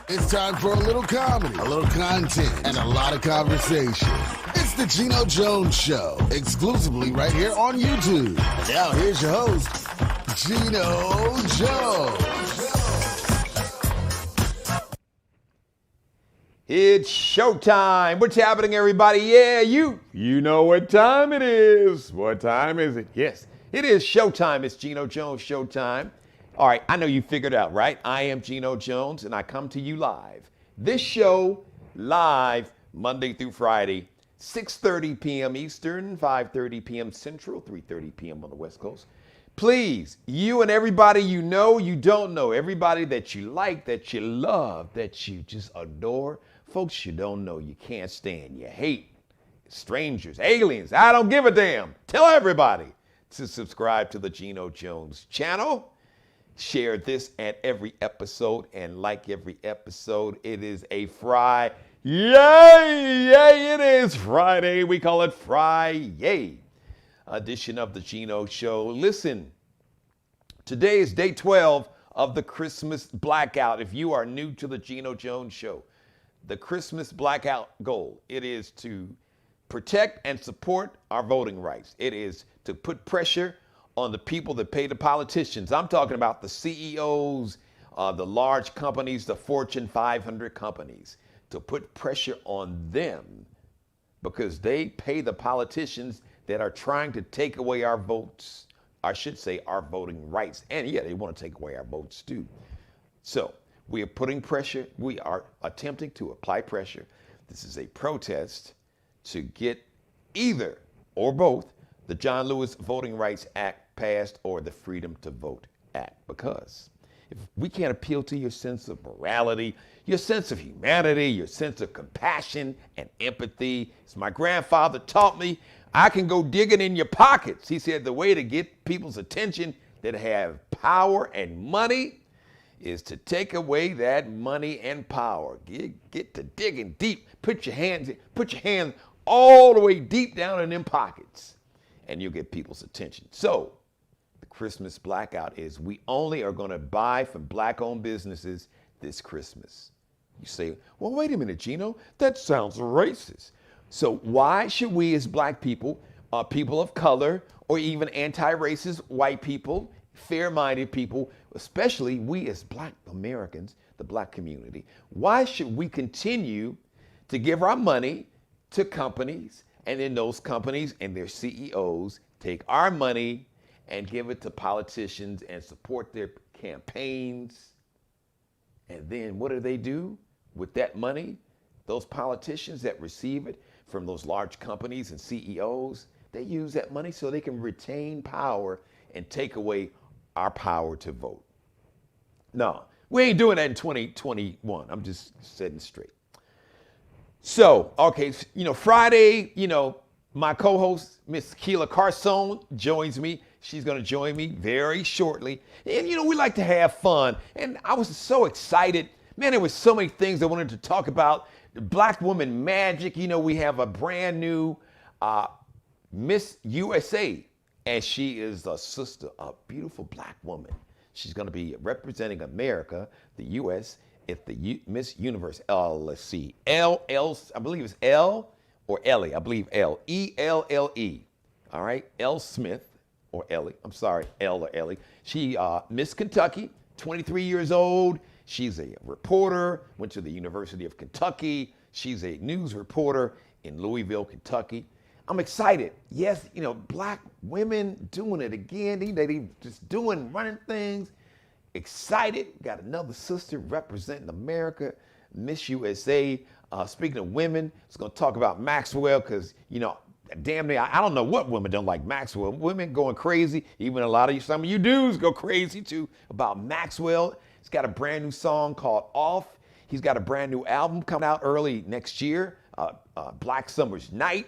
It's time for a little comedy, a little content, and a lot of conversation. It's the Geno Jones Show, exclusively right here on YouTube. And now here's your host, Geno Jones. It's showtime. What's happening, everybody? Yeah, you know what time it is. What time is it? Yes, it is showtime. It's Geno Jones showtime. All right, I know you figured out, right? I am Geno Jones, and I come to you live. This show, live, Monday through Friday, 6:30 p.m. Eastern, 5:30 p.m. Central, 3:30 p.m. on the West Coast. Please, you and everybody you know, you don't know, everybody that you like, that you love, that you just adore, folks you don't know, you can't stand, you hate, strangers, aliens, I don't give a damn. Tell everybody to subscribe to the Geno Jones channel. Share this at every episode and like every episode. It is a Friday. Yay, it is Friday. We call it Friday edition of the Geno Show. Listen, today is day 12 of the Christmas Blackout. If you are new to the Geno Jones Show, the Christmas Blackout goal, it is to protect and support our voting rights. It is to put pressure on the people that pay the politicians. I'm talking about the CEOs, the large companies, the Fortune 500 companies, to put pressure on them because they pay the politicians that are trying to take away our votes. I should say our voting rights. And yeah, they want to take away our votes too. So we are putting pressure. We are attempting to apply pressure. This is a protest to get either or both the John Lewis Voting Rights Act passed or the Freedom to Vote Act. Because if we can't appeal to your sense of morality, your sense of humanity, your sense of compassion and empathy, as my grandfather taught me, I can go digging in your pockets. He said the way to get people's attention that have power and money is to take away that money and power. Get to digging deep. Put your hands all the way deep down in them pockets, and you'll get people's attention. So the Christmas Blackout is we only are going to buy from black-owned businesses this Christmas. You say, well, wait a minute, Geno, that sounds racist. So why should we as black people, people of color, or even anti-racist white people, fair-minded people, especially we as black Americans, the black community, why should we continue to give our money to companies, and then those companies and their CEOs take our money and give it to politicians and support their campaigns? And then what do with that money? Those politicians that receive it from those large companies and CEOs, they use that money so they can retain power and take away our power to vote. No, we ain't doing that in 2021. I'm just setting straight. So, okay, Friday, my co-host, Miss Keila Carson, joins me. She's going to join me very shortly. And, we like to have fun. And I was so excited. Man, there was so many things I wanted to talk about. Black woman magic. We have a brand new Miss USA. And she is a sister, a beautiful black woman. She's going to be representing America, the U.S., at the Miss Universe, let's see, I believe it's L or Ellie, I believe L, E-L-L-E, all right, L Smith or Ellie, I'm sorry, L or Ellie. She, Miss Kentucky, 23 years old. She's a reporter, went to the University of Kentucky. She's a news reporter in Louisville, Kentucky. I'm excited. Yes, black women doing it again. They just running things. Excited. Got another sister representing America, Miss USA. Speaking of women, it's going to talk about Maxwell because, damn near, I don't know what women don't like Maxwell. Women going crazy. Even some of you dudes go crazy too about Maxwell. He's got a brand new song called Off. He's got a brand new album coming out early next year, Black Summer's Night.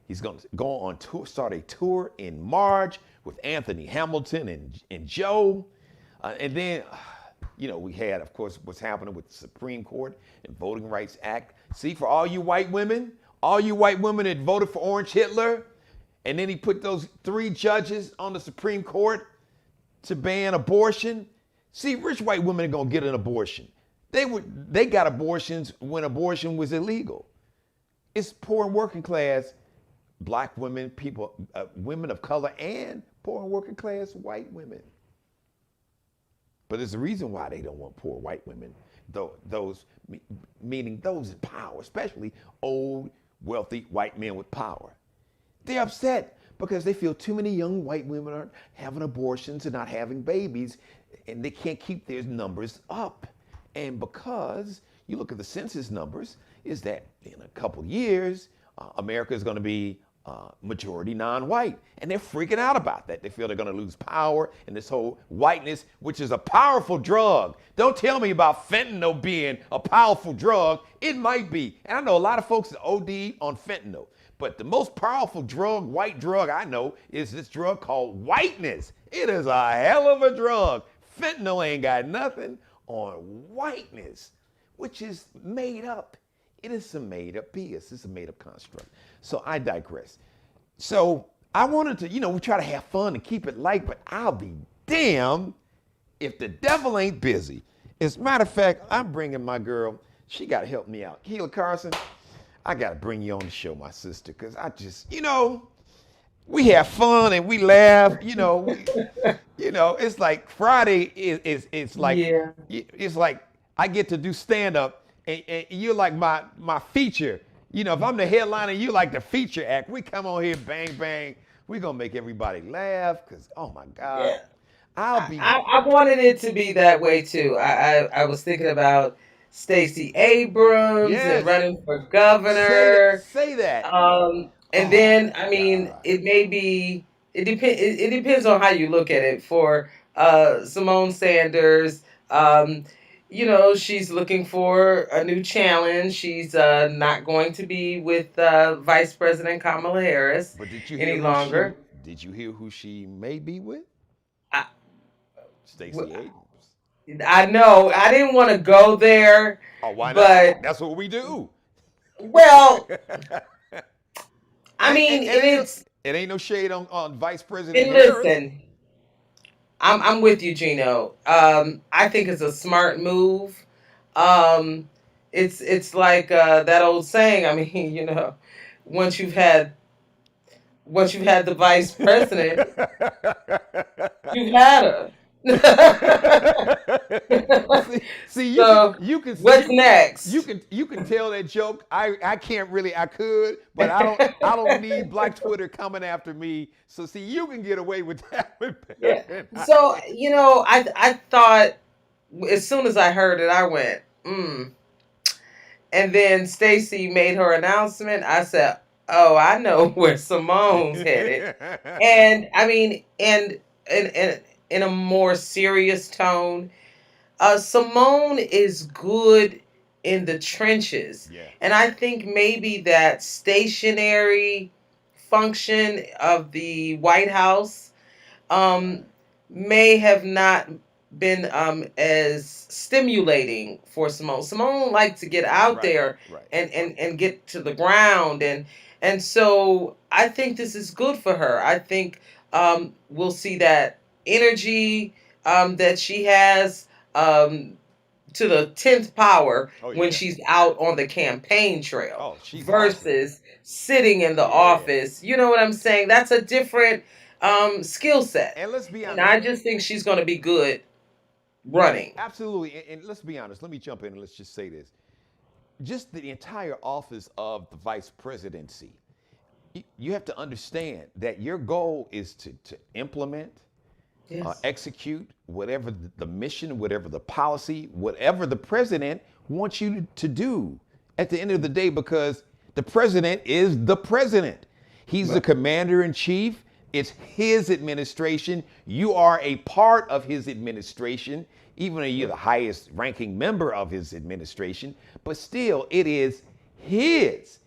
He's going to go on tour, start a tour in March with Anthony Hamilton and Joe. And then, we had, of course, what's happening with the Supreme Court and Voting Rights Act. See, for all you white women that voted for Orange Hitler, and then he put those 3 judges on the Supreme Court to ban abortion. See, rich white women are going to get an abortion. They got abortions when abortion was illegal. It's poor and working class black women, people, women of color, and poor and working class white women. But there's a reason why they don't want poor white women, those meaning those in power, especially old, wealthy white men with power. They're upset because they feel too many young white women are having abortions and not having babies, and they can't keep their numbers up. And because you look at the census numbers, is that in a couple years, America is going to be majority non-white, and they're freaking out about that. They feel they're going to lose power in this whole whiteness, which is a powerful drug. Don't tell me about fentanyl being a powerful drug. It might be, and I know a lot of folks that OD on fentanyl, but the most powerful drug, white drug I know, is this drug called whiteness. It is a hell of a drug. Fentanyl ain't got nothing on whiteness, which is made up. It is some made up BS. It's a made up construct. So I digress. So I wanted to, we try to have fun and keep it light, but I'll be damned if the devil ain't busy. As a matter of fact, I'm bringing my girl. She got to help me out. Keela Carson, I got to bring you on the show, my sister, because I just, we have fun and we laugh. It's like Friday it's like, Yeah. it's like I get to do stand up. And you're like my feature. If I'm the headliner, you like the feature act. We come on here, bang, bang. We're going to make everybody laugh because, oh, my God. Yeah. I'll be. I wanted it to be that way too. I was thinking about Stacey Abrams and Yes. running for governor. Say that. And Oh, then my I mean, God. it may be it depends on how you look at it. For Simone Sanders, she's looking for a new challenge. She's not going to be with Vice President Kamala Harris But did you hear any longer. who she may be with? I, Stacey Abrams. I know I didn't want to go there, Oh, why not? but That's what we do. well, I and, mean, and, and and ain't no, it's it ain't no shade on Vice President and Harris. listen, I'm with you, Geno. I think it's a smart move. Um, it's like that old saying. I mean, once you've had once you've had the vice president, you've had her. see, So what's next? you can tell that joke. I can't really. I could, but I don't need Black Twitter coming after me. So see, you can get away with that one better Yeah. than So I thought as soon as I heard it, I went, mm. And then Stacy made her announcement. I said, "Oh, I know where Simone's headed." And I mean, and in a more serious tone, Simone is good in the trenches, Yeah. and I think maybe that stationary function of the White House Right. um, may have not been as stimulating for Simone. Simone likes to get out Right. there Right. and get to the ground, and so I think this is good for her. I think we'll see that energy that she has um, to the 10th power Oh when yeah. she's out on the campaign trail Oh, she's awesome. versus sitting in the Yeah. office. You know what I'm saying? That's a different skill set. And let's be And honest. I just think she's going to be good running. Absolutely. And let's be honest. Let me jump in and let's just say this. Just the entire office of the vice presidency. You have to understand that your goal is to implement, Yes. execute whatever the mission, whatever the policy, whatever the president wants you to do at the end of the day, because the president is the president. He's the Right. commander in chief. It's his administration. You are a part of his administration, even though you're the highest ranking member of his administration, but still it is his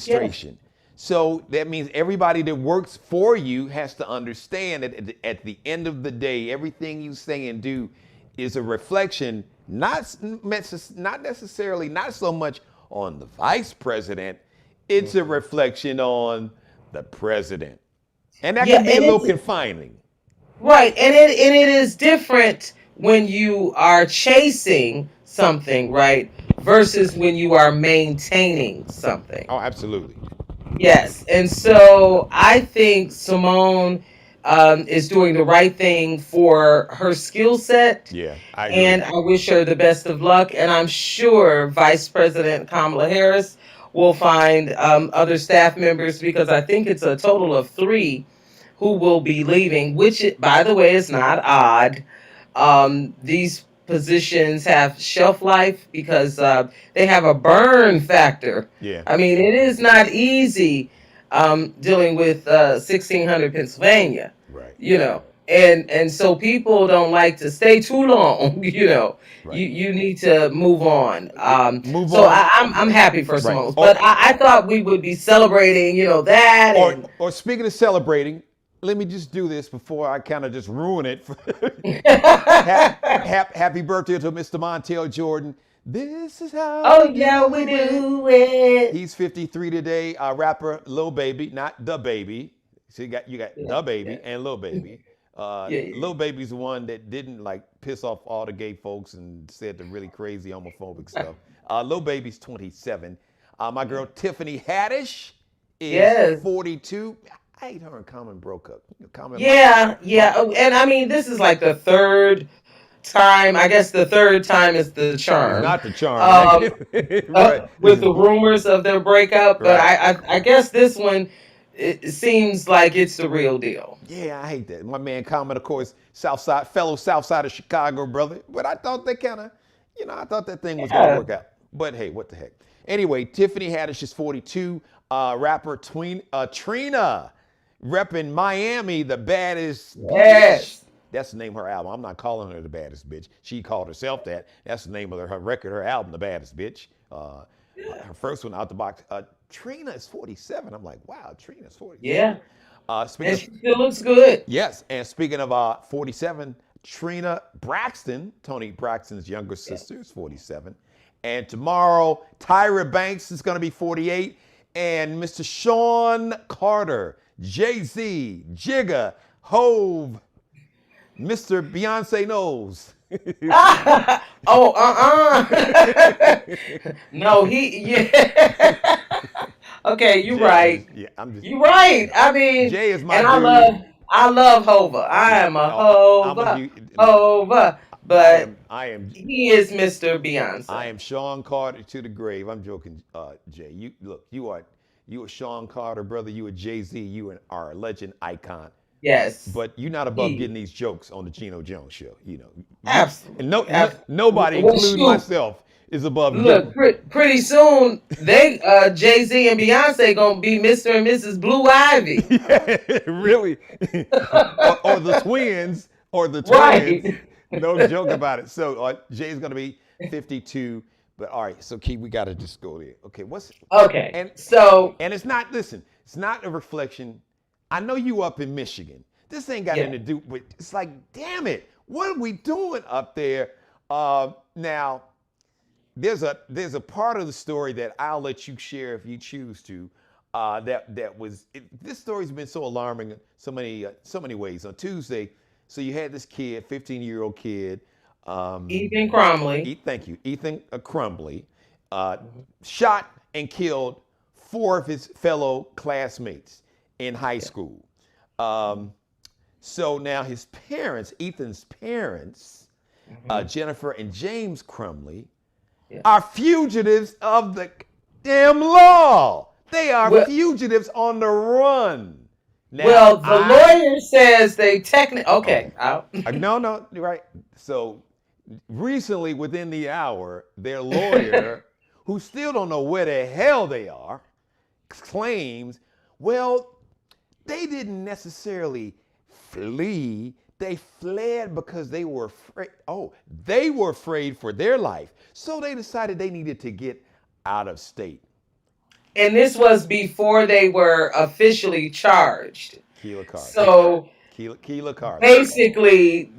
Yes. administration. So that means everybody that works for you has to understand that at the end of the day, everything you say and do is a reflection, not necessarily, not so much on the vice president, it's a reflection on the president. And that Yeah, can be a and little it's confining. right, and it is different when you are chasing something, right? Versus when you are maintaining something. Oh, absolutely. Yes. And so I think Simone is doing the right thing for her skill set. Yeah, I agree. And I wish her the best of luck. And I'm sure Vice President Kamala Harris will find other staff members, because I think it's a total of three who will be leaving, which, by the way, is not odd. These positions have shelf life because they have a burn factor. Yeah. I mean, it is not easy dealing with 1600 Pennsylvania, Right. you know. And so people don't like to stay too long, you know. Right. You need to move on. Move so on. I'm happy for Simone, Right. but I thought we would be celebrating, you know, that. Or speaking of celebrating, let me just do this before I kind of just ruin it. Happy birthday to Mr. Montel Jordan. This is how. Oh yeah, we do it. He's 53 today. Rapper Lil Baby, not the Baby. So you got the Baby and Lil Baby. Lil Baby's the one that didn't like piss off all the gay folks and said the really crazy homophobic stuff. Lil Baby's 27. My girl Tiffany Haddish is 42. I hate her and Common broke up. Yeah. And I mean, this is like the third time. I guess the third time is the charm. Not the charm. Right. With the rumors of their breakup. But I guess this one, it seems like it's the real deal. Yeah, I hate that. My man Common, of course, fellow Southside of Chicago brother. But I thought they kind of, I thought that thing was going to work out. But hey, what the heck. Anyway, Tiffany Haddish is 42. Rapper Trina, repping Miami, the baddest. Yes. Bitch. That's the name of her album. I'm not calling her the baddest bitch. She called herself that. That's the name of her record, her album, The Baddest Bitch. Her first one out the box. Trina is 47. I'm like, wow, Trina's 47. Yeah. And she still looks good. Yes. And speaking of 47, Trina Braxton, Tony Braxton's younger sister, is 47. And tomorrow, Tyra Banks is going to be 48. And Mr. Sean Carter, Jay-Z, Jigga, Hove, Mr. Beyonce knows. No, Okay, you're right. Yeah, you're right. I mean, Jay is my and dude. I love Hova. I am a Hova. But he is Mr. Beyonce. I am Sean Carter to the grave. I'm joking, Jay. You are Sean Carter, brother. You are Jay-Z. You are a legend icon. Yes. But you're not above getting these jokes on the Geno Jones show, Absolutely. And nobody, including myself, is above. Look, pretty soon Jay-Z and Beyonce gonna be Mr. and Mrs. Blue Ivy. Yeah, really. or the twins. Right. No joke about it. So Jay's gonna be 52. But all right, so Key, we gotta just go there. Okay, okay? And it's not. Listen, it's not a reflection. I know you up in Michigan. This ain't got anything to do with. It's like, damn it, what are we doing up there? Now, there's a part of the story that I'll let you share if you choose to. This story's been so alarming in so many ways. On Tuesday, so you had this kid, 15-year-old kid. Ethan Crumbley. Thank you. Ethan Crumbley shot and killed 4 of his fellow classmates in high school. So now his parents, Ethan's parents, Jennifer and James Crumbley, are fugitives of the damn law. They are fugitives on the run. Now, the lawyer says they technically... Okay. No, you're right. So recently, within the hour, their lawyer, who still don't know where the hell they are, claims, well, they didn't necessarily flee. They fled because they were afraid. They were afraid for their life. So they decided they needed to get out of state. And this was before they were officially charged. Keela Carter. So Keela Carter. Basically,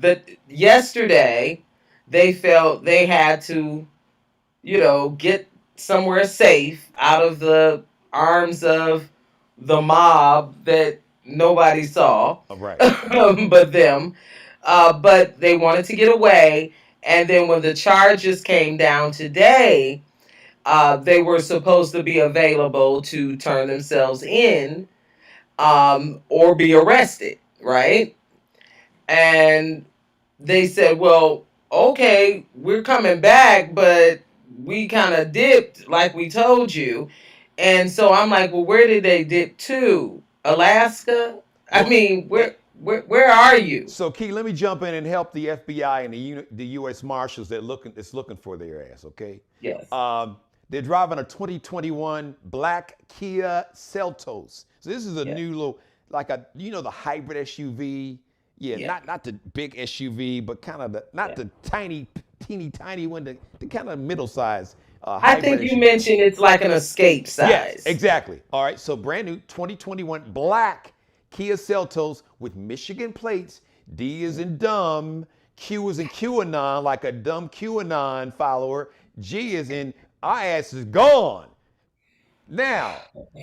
yesterday they felt they had to, get somewhere safe out of the arms of the mob that nobody saw, right. but them. But they wanted to get away, And then when the charges came down today, they were supposed to be available to turn themselves in, or be arrested, right? And they said, well, okay, we're coming back, but we kind of dipped like we told you. And so I'm like, well, where did they dip to? Alaska? I Well, mean, where are you? so Key, let me jump in and help the FBI and the U.S. Marshals that's looking for their ass. Okay. Yes. They're driving a 2021 black Kia Seltos. So this is a Yes. new little, like the hybrid SUV. Yeah, Yeah. not the big SUV, but kind of the tiny, teeny tiny one, the kind of middle size I hybrid think you SUV. mentioned it's like an escape size. Yes, exactly. All right, so brand new 2021 black Kia Seltos with Michigan plates. D is in dumb, Q is in QAnon, like a dumb QAnon follower. G is in our ass is gone. Now,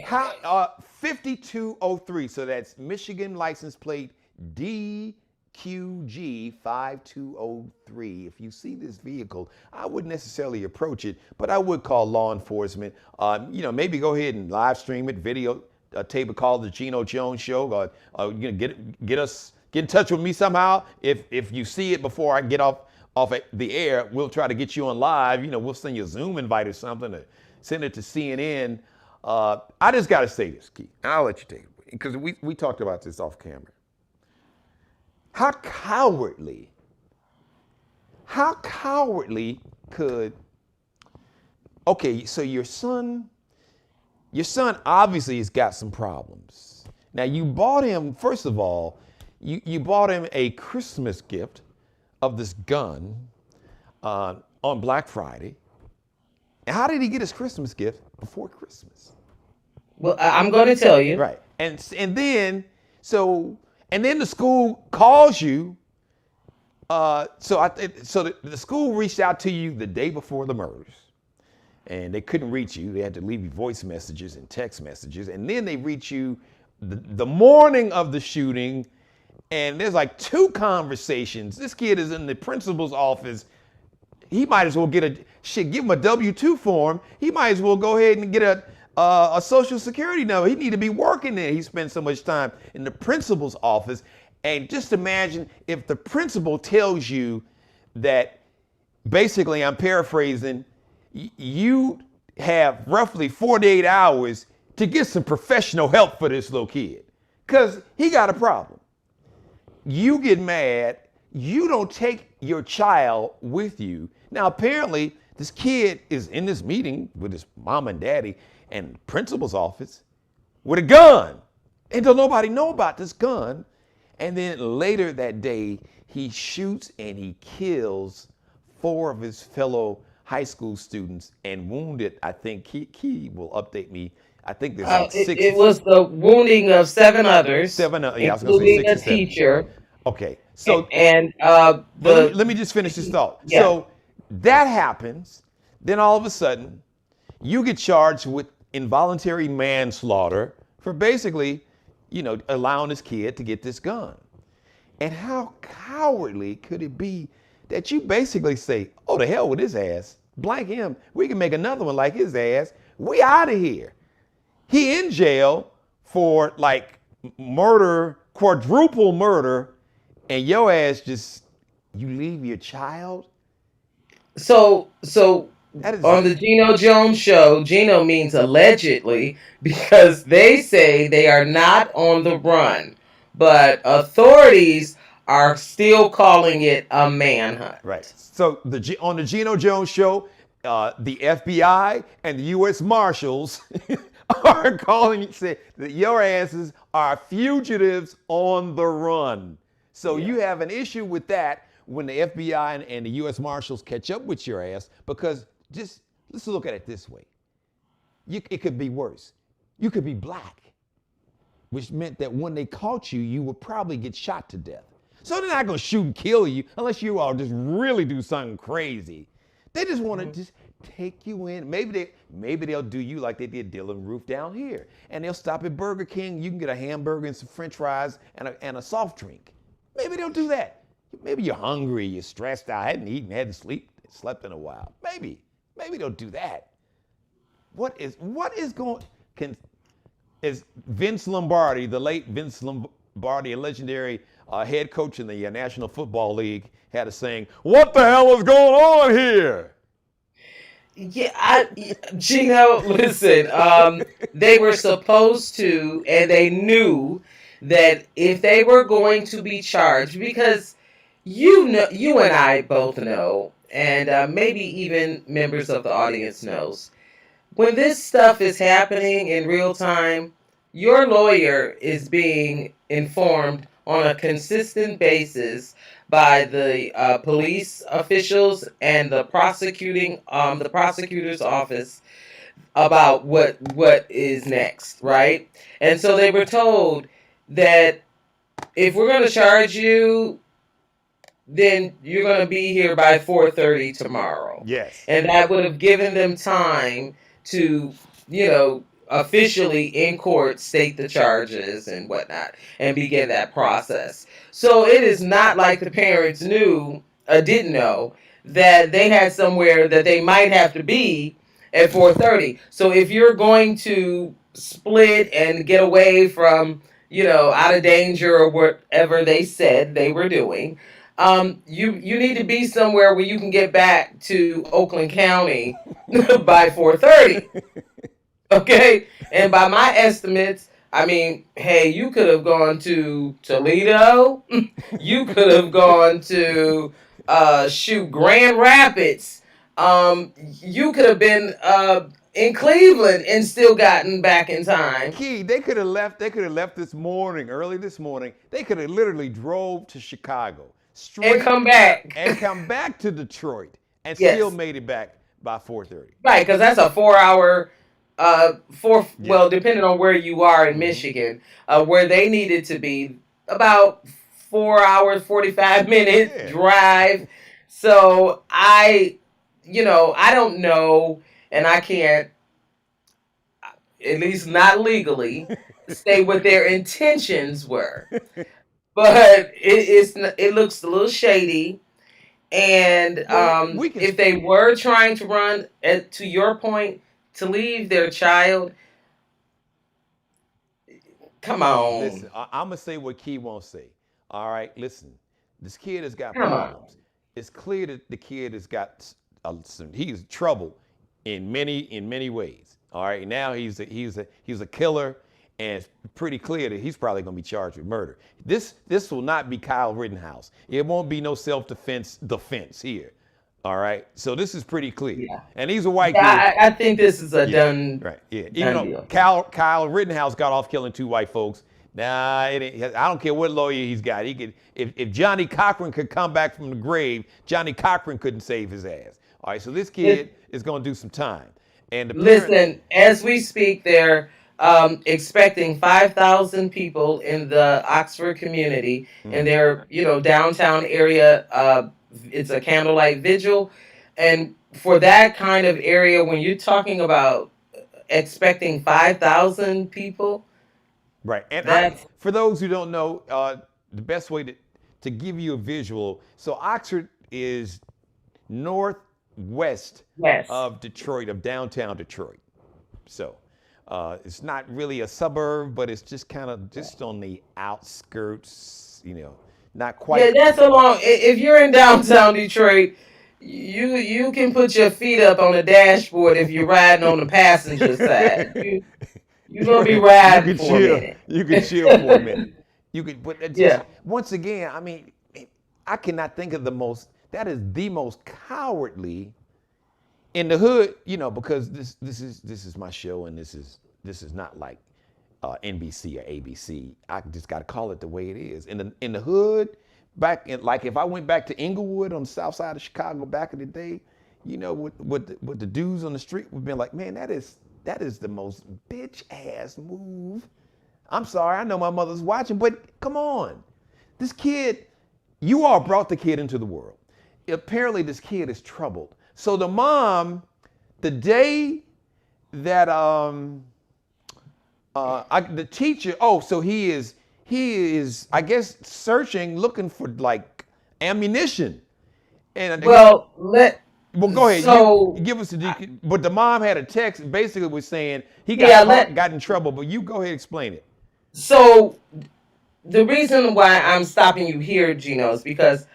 how 5203, so that's Michigan license plate DQG5203. If you see this vehicle, I wouldn't necessarily approach it, but I would call law enforcement. Maybe go ahead and live stream it, video tape it called the Geno Jones Show. Get in touch with me somehow. If you see it before I get off the air, we'll try to get you on live. We'll send you a Zoom invite or something, or send it to CNN. I just got to say this, Keith, and I'll let you take it, because we talked about this off camera. How cowardly could, okay, so your son obviously has got some problems. Now you bought him, first of all, you bought him a Christmas gift of this gun on Black Friday. And how did he get his Christmas gift before Christmas? Well, I'm going to tell you. Right. And then the school calls you. So the school reached out to you the day before the murders, and they couldn't reach you. They had to leave you voice messages and text messages, and then they reach you the morning of the shooting, and there's like 2 conversations. This kid is in the principal's office. He might as well give him a W-2 form. He might as well go ahead and get a social security number. He need to be working there. He spent so much time in the principal's office. And just imagine if the principal tells you that, basically, I'm paraphrasing, you have roughly 48 hours to get some professional help for this little kid, because he got a problem. You get mad. You don't take your child with you. Now, apparently, this kid is in this meeting with his mom and daddy and the principal's office with a gun. And don't nobody know about this gun. And then later that day, he shoots and he kills 4 of his fellow high school students and wounded, I think, he will update me, I think there's like 6. It was the wounding of 7 others, 7, yeah, I was including gonna say 6 a or 7. teacher. Okay, so And let me just finish this thought. Yeah. So that happens. Then all of a sudden, you get charged with involuntary manslaughter for basically, allowing this kid to get this gun. And how cowardly could it be that you basically say, oh, to hell with his ass, blank him. We can make another one like his ass. We out of here. He in jail for like murder, quadruple murder, and your ass you leave your child? So That is on the Geno Jones Show, Geno means allegedly, because they say they are not on the run, but authorities are still calling it a manhunt. Right. So on the Geno Jones Show, the FBI and the U.S. Marshals are calling you, say that your asses are fugitives on the run. So you have an issue with that when the FBI and the U.S. Marshals catch up with your ass, because let's look at it this way. It could be worse. You could be black, which meant that when they caught you, you would probably get shot to death. So they're not going to shoot and kill you unless you all just really do something crazy. They just want to just take you in. Maybe they'll do you like they did Dylan Roof down here, and they'll stop at Burger King. You can get a hamburger and some French fries and a soft drink. Maybe they'll do that. maybe you're hungry, you're stressed out, hadn't eaten, hadn't slept in a while. Maybe don't do that. What is going? Is Vince Lombardi, the late Vince Lombardi, a legendary head coach in the National Football League, had a saying, "What the hell is going on here?" Yeah, Geno, listen, they were supposed to, and they knew that if they were going to be charged, because you and I both know, and maybe even members of the audience knows, when this stuff is happening in real time, your lawyer is being informed on a consistent basis by the police officials and the prosecutor's office about what is next, right? And so they were told that if we're going to charge you, then you're going to be here by 4:30 tomorrow. Yes. And that would have given them time to, officially in court state the charges and whatnot and begin that process. So it is not like the parents didn't know that they had somewhere that they might have to be at 4:30. So if you're going to split and get away from, out of danger or whatever they said they were doing, you need to be somewhere where you can get back to Oakland County by 4:30. Okay? And by my estimates, I mean, hey, you could have gone to Toledo. You could have gone to Grand Rapids. You could have been in Cleveland and still gotten back in time. Key, they could have left early this morning. They could have literally drove to Chicago. And come back. And come back to Detroit and Yes. still made it back by 4:30. Right, because that's a 4-hour, well, depending on where you are in Michigan, where they needed to be, about 4 hours, 45 minute drive. So I don't know, and I can't, at least not legally, say what their intentions were. But it looks a little shady, and if they were trying to run, to your point, to leave their child, come on. Listen, I'm gonna say what Key won't say. All right, listen, this kid has got Come on. problems. It's clear that the kid has got he's trouble in many ways. All right, now he's a killer. And it's pretty clear that he's probably going to be charged with murder. This will not be Kyle Rittenhouse. It won't be no self-defense here. All right. So this is pretty clear. Yeah. And he's a white kid. I think this is a done. Right. Yeah. Done Even though deal. Kyle Rittenhouse got off killing 2 white folks. Nah, it ain't, I don't care what lawyer he's got. He could, if Johnny Cochran could come back from the grave, Johnny Cochran couldn't save his ass. All right. So this kid is going to do some time. And Listen, as we speak, they're expecting 5,000 people in the Oxford community in their, downtown area. It's a candlelight vigil. And for that kind of area, when you're talking about expecting 5,000 people. Right. And for those who don't know, the best way to give you a visual, so Oxford is northwest of Detroit, of downtown Detroit. So it's not really a suburb, but it's just kind of just on the outskirts, not quite. Yeah, that's along. If you're in downtown Detroit, you can put your feet up on the dashboard if you're riding on the passenger side. You're gonna be riding for a minute. You can chill for a minute. You could, but once again, I mean, I cannot think of that is the most cowardly in the hood, because this is my show, and this is not like NBC or ABC. I just got to call it the way it is. In the hood, like if I went back to Inglewood on the south side of Chicago back in the day, what the dudes on the street would be like, man, that is the most bitch ass move. I'm sorry, I know my mother's watching, but come on, this kid, you all brought the kid into the world. Apparently, this kid is troubled. So the mom, the day that the teacher, so he is, I guess, looking for like ammunition. And Well, go ahead. You so give us but the mom had a text basically was saying he got yeah, caught, got in trouble. But you go ahead and explain it. so the reason why I'm stopping you here, Gino, is because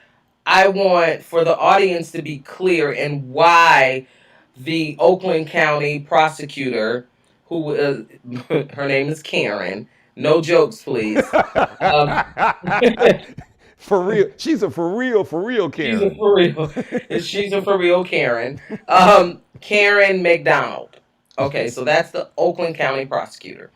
I want for the audience to be clear in why the Oakland County prosecutor, who her name is Karen. No jokes, please. Um, For real, she's a for real she's a Karen. for real. She's a for real Karen. Karen McDonald. Okay, so that's the Oakland County prosecutor.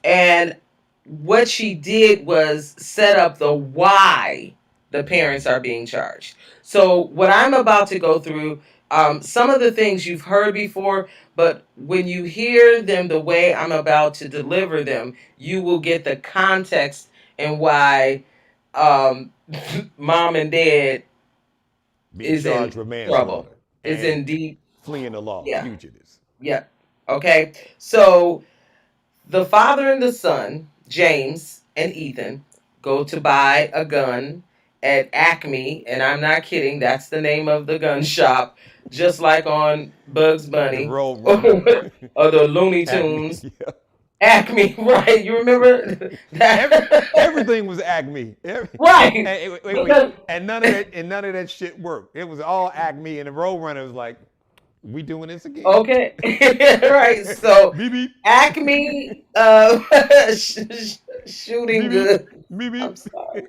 And what she did was set up the why the parents are being charged. So what I'm about to go through, some of the things you've heard before, but when you hear them the way I'm about to deliver them, you will get the context and why um, mom and dad Being is in charged with trouble, manslaughter is and in deep, fleeing the law, yeah, fugitives. yeah. Okay, so the father and the son, James and Ethan, go to buy a gun at Acme, and I'm not kidding, that's the name of the gun shop, just like on Bugs The Bunny road or runner. the Looney Acme. Tunes. Yeah. Acme, right? You remember that? Everything was Acme. Right. Wait. And none of that shit worked. It was all Acme, and the road runner was like, "We doing this again?" Okay. Right. So Beep beep. Acme shooting Beep beep. goods. Beep I'm beep. sorry.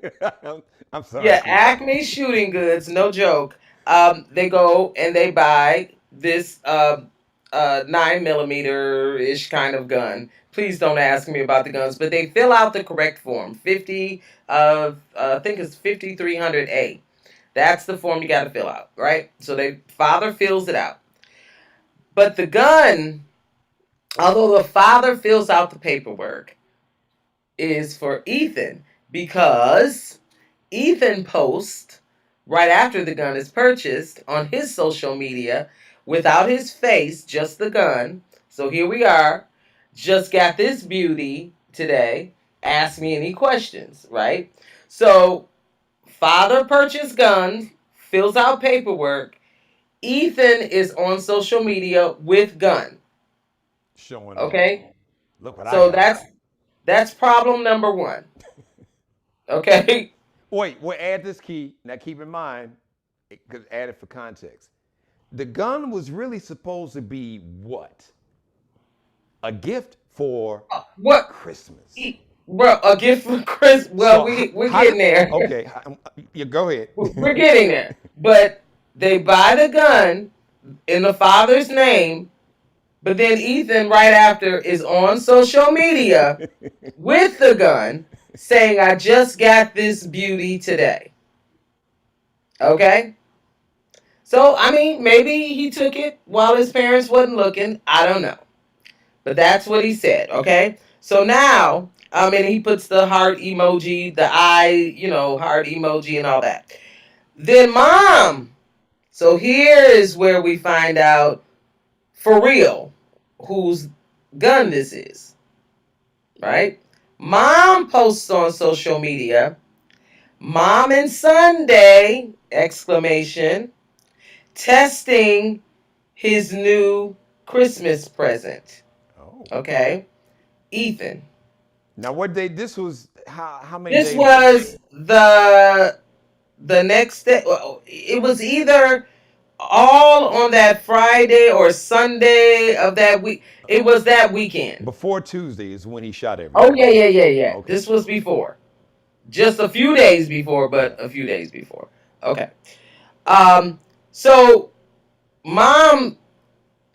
I'm sorry. Yeah, Acme shooting goods, no joke. They go and they buy this 9mm ish kind of gun. Please don't ask me about the guns, but they fill out the correct form. 50 I think it's 5300A. That's the form you got to fill out, right? So they father fills it out. But the gun, although the father fills out the paperwork, is for Ethan because Ethan posts right after the gun is purchased on his social media without his face, just the gun. So here we are. Just got this beauty today. Ask me any questions, right? So father purchased guns, fills out paperwork. Ethan is on social media with gun. Showing off. Okay? Look what I So got. that's problem number one. Okay? Wait, add this key. Now keep in mind, because add it for context. The gun was really supposed to be what? A gift for What? Christmas. Bro, a gift for Chris. Well, So we're getting there. Okay, you go ahead. We're getting there. But they buy the gun in the father's name, but then Ethan right after is on social media with the gun saying, I just got this beauty today. Okay? So, I mean, maybe he took it while his parents wasn't looking. I don't know. But that's what he said, okay? So now, and he puts the heart emoji, the eye, heart emoji and all that. Then mom. So here is where we find out for real whose gun this is, right? Mom posts on social media, Mom and Sunday, exclamation, testing his new Christmas present. Oh. Okay? Ethan. Now what day? This was how many This days? was the next day. It was either all on that Friday or Sunday of that week. It was that weekend. Before Tuesday is when he shot everything. Oh yeah. Okay. This was before. Just a few days before, but a few days before. Okay. So mom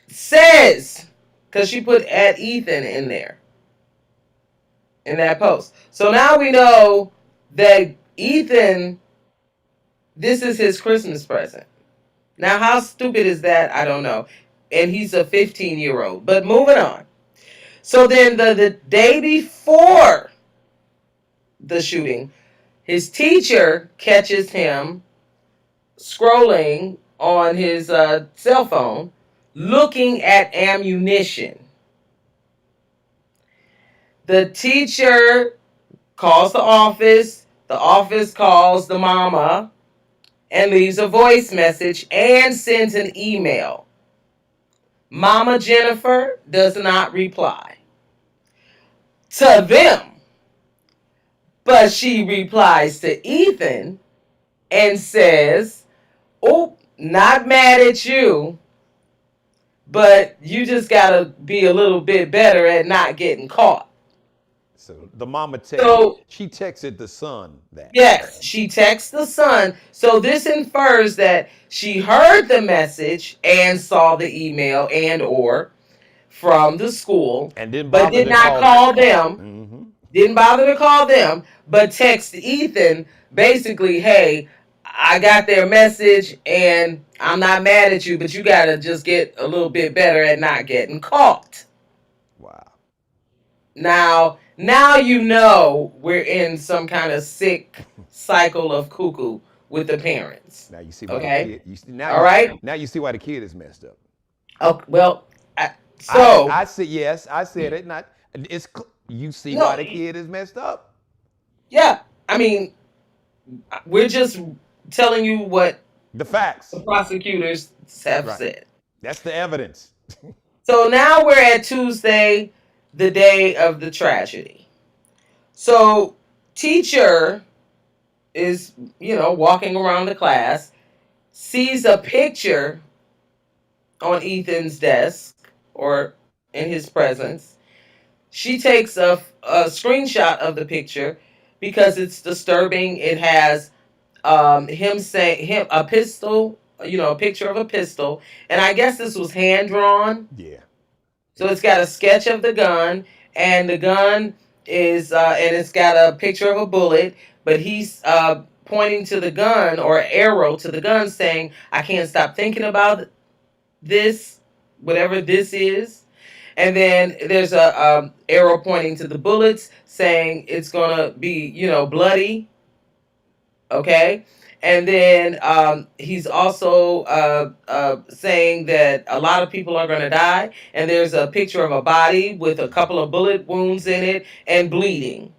says, because she put at Ethan in there in that post. So now we know that Ethan, this is his Christmas present. Now, how stupid is that? I don't know. And he's a 15-year-old. But moving on. So then the day before the shooting, his teacher catches him scrolling on his cell phone, looking at ammunition. The teacher calls the office calls the mama, and leaves a voice message and sends an email. Mama Jennifer does not reply to them, but she replies to Ethan and says, "Oh, not mad at you, but you just gotta be a little bit better at not getting caught." So the mama she texted the son that. Yes, she texts the son. So this infers that she heard the message and saw the email and or from the school, and didn't but did not call them. Mm-hmm. Didn't bother to call them, but text Ethan basically, "Hey, I got their message and I'm not mad at you, but you got to just get a little bit better at not getting caught." Wow. Now you know we're in some kind of sick cycle of cuckoo with the parents. Now you see why okay? the kid, now you see why the kid is messed up. Oh, well, I said yes, I said it. Not it's you see why the kid is messed up. Yeah, I mean, we're just telling you what the facts the prosecutors have said. That's the evidence. So now we're at Tuesday, the day of the tragedy. So teacher is, walking around the class, sees a picture on Ethan's desk or in his presence. She takes a screenshot of the picture because it's disturbing. It has a pistol, a picture of a pistol, and I guess this was hand drawn. Yeah. So it's got a sketch of the gun, and the gun is, and it's got a picture of a bullet, but he's pointing to the gun or arrow to the gun, saying, "I can't stop thinking about this, whatever this is." And then there's a arrow pointing to the bullets, saying it's gonna be, bloody. Okay. And then he's also saying that a lot of people are going to die. And there's a picture of a body with a couple of bullet wounds in it and bleeding.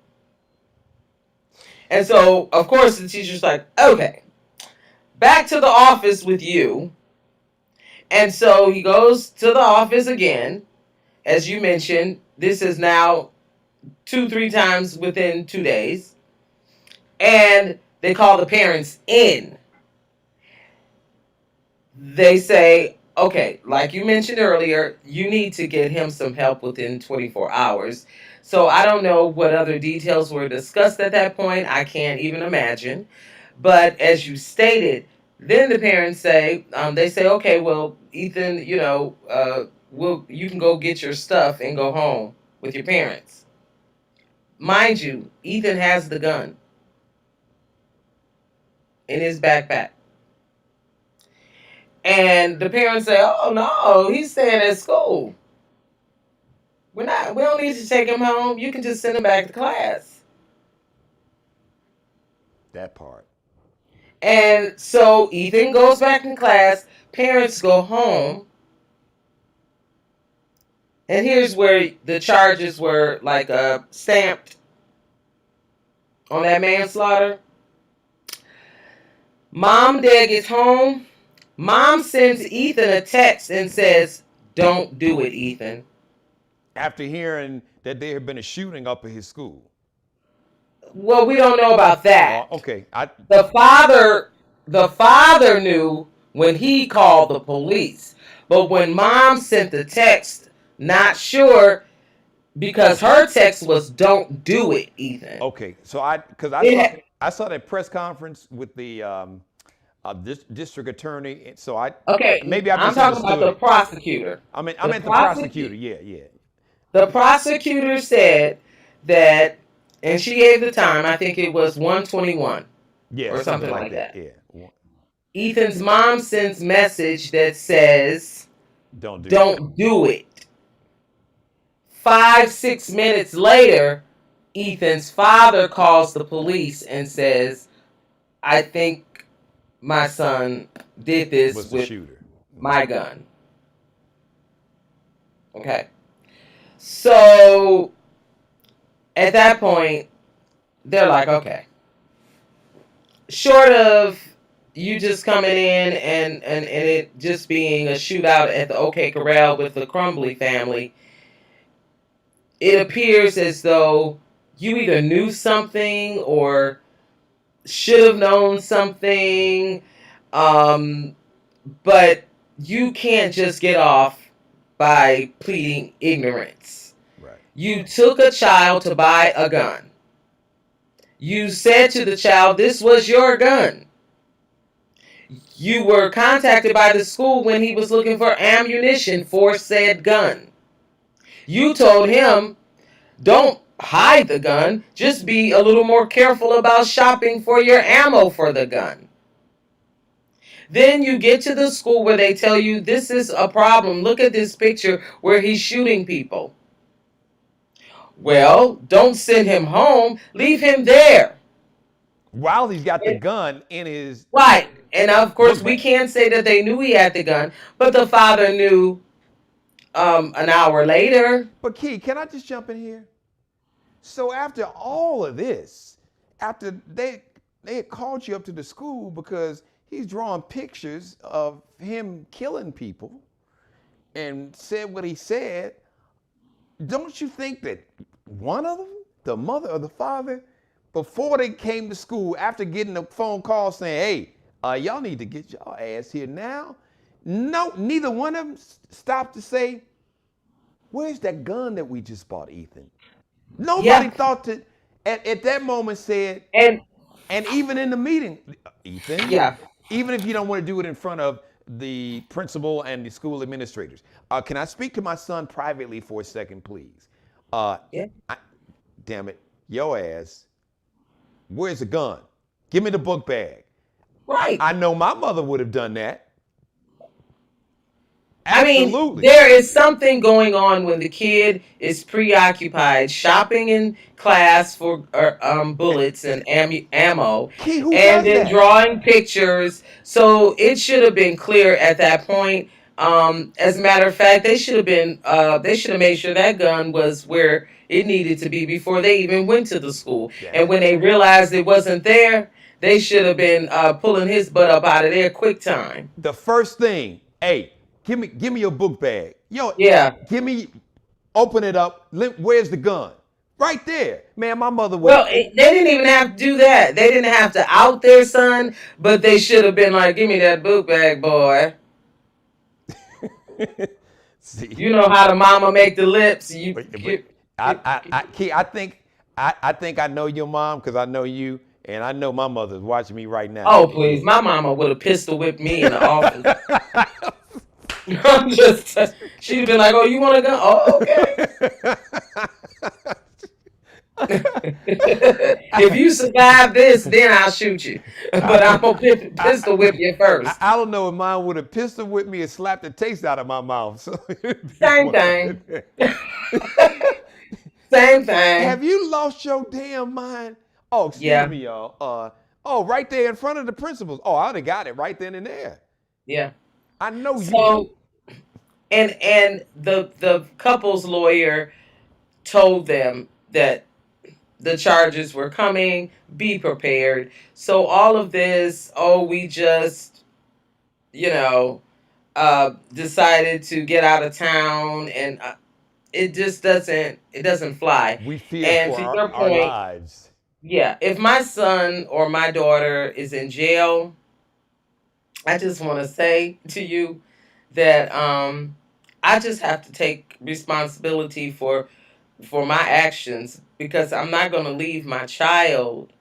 And so, of course, the teacher's like, "Okay, back to the office with you." And so he goes to the office again. As you mentioned, this is now 2-3 times within 2 days. And they call the parents in. They say, "Okay, like you mentioned earlier, you need to get him some help within 24 hours. So I don't know what other details were discussed at that point. I can't even imagine. But as you stated, then the parents say, they say, "Okay, well, Ethan, you can go get your stuff and go home with your parents." Mind you, Ethan has the gun in his backpack. And the parents say, "Oh no, he's staying at school. We don't need to take him home. You can just send him back to class." That part. And so Ethan goes back to class, parents go home. And here's where the charges were stamped on that manslaughter. Mom, Dad gets home. Mom sends Ethan a text and says, "Don't do it, Ethan." After hearing that there had been a shooting up at his school. Well, we don't know about that. Okay. The father knew when he called the police. But when Mom sent the text, not sure, because her text was, "Don't do it, Ethan." Okay. So I saw that press conference with the district attorney. So I'm talking about the prosecutor. I meant the prosecutor. Yeah. The prosecutor said that, and she gave the time. I think it was 1:21. Yeah, or something like that. Yeah. Ethan's mom sends message that says, "Don't do it." 5-6 minutes later, Ethan's father calls the police and says, "I think my son did this with my gun." Okay. So at that point, they're like, okay. Short of you just coming in and it just being a shootout at the OK Corral with the Crumbly family, it appears as though you either knew something or should have known something, um, but you can't just get off by pleading ignorance. Right. You took a child to buy a gun. You said to the child, this was your gun. You were contacted by the school when he was looking for ammunition for said gun. You told him, don't hide the gun, just be a little more careful about shopping for your ammo for the gun. Then you get to the school where they tell you this is a problem. Look at this picture where he's shooting people. Well, don't send him home. Leave him there. While he's got the gun in his... Right. And of course, book we bag. can't say that they knew he had the gun, but the father knew an hour later. But Key, can I just jump in here? So after all of this, after they had called you up to the school because he's drawing pictures of him killing people and said what he said, don't you think that one of them, the mother or the father, before they came to school, after getting a phone call saying, hey, y'all need to get y'all ass here now? No, neither one of them stopped to say, where's that gun that we just bought, Ethan? Nobody thought to, at that moment said, and even in the meeting, Ethan, even if you don't want to do it in front of the principal and the school administrators, can I speak to my son privately for a second, please? Damn it, your ass, where's the gun? Give me the book bag. Right. I know my mother would have done that. Absolutely. I mean, there is something going on when the kid is preoccupied shopping in class for bullets and ammo, and then drawing pictures. So it should have been clear at that point. As a matter of fact, they should have made sure that gun was where it needed to be before they even went to the school. And when they realized it wasn't there, they should have been pulling his butt up out of there quick time. The first thing, hey, give me your book bag. Open it up. Where's the gun? Right there. Man, my mother would. Well, they didn't even have to do that. They didn't have to out their son, but they should have been like, give me that book bag, boy. See, you know how the mama make the lips. I think I know your mom because I know you, and I know my mother's watching me right now. Oh, please. My mama would have pistol whipped me in the office. I'm just, she'd have been like, oh, you want a gun? Oh, okay. If you survive this, then I'll shoot you. But I'm going to pistol whip you first. I don't know if mine would have pistol whipped me and slapped the taste out of my mouth. So Same thing. Same thing. Have you lost your damn mind? Oh, excuse me, y'all. Right there in front of the principals. Oh, I would have got it right then and there. Yeah. I know you. So, and the couple's lawyer told them that the charges were coming, be prepared. So all of this, we just, decided to get out of town, and it just doesn't fly. We fear for our lives. Yeah, if my son or my daughter is in jail, I just want to say to you that I just have to take responsibility for my actions, because I'm not going to leave my child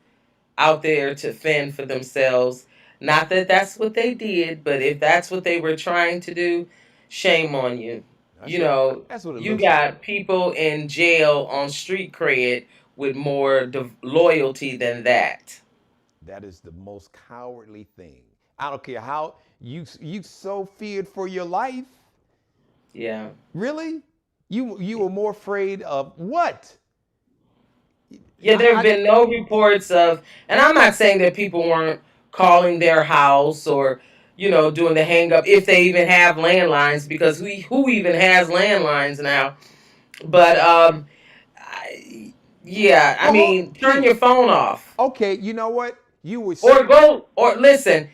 out there to fend for themselves. Not that that's what they did, but if that's what they were trying to do, shame on you. That's what you got people in jail on street cred with more loyalty than that. That is the most cowardly thing. I don't care how you so feared for your life. Yeah. Really? You were more afraid of what? Yeah, there have been no reports of, and I'm not saying that people weren't calling their house or, doing the hang up, if they even have landlines, because who even has landlines now? But I mean, turn your phone off. Okay, you know what? You were or listen.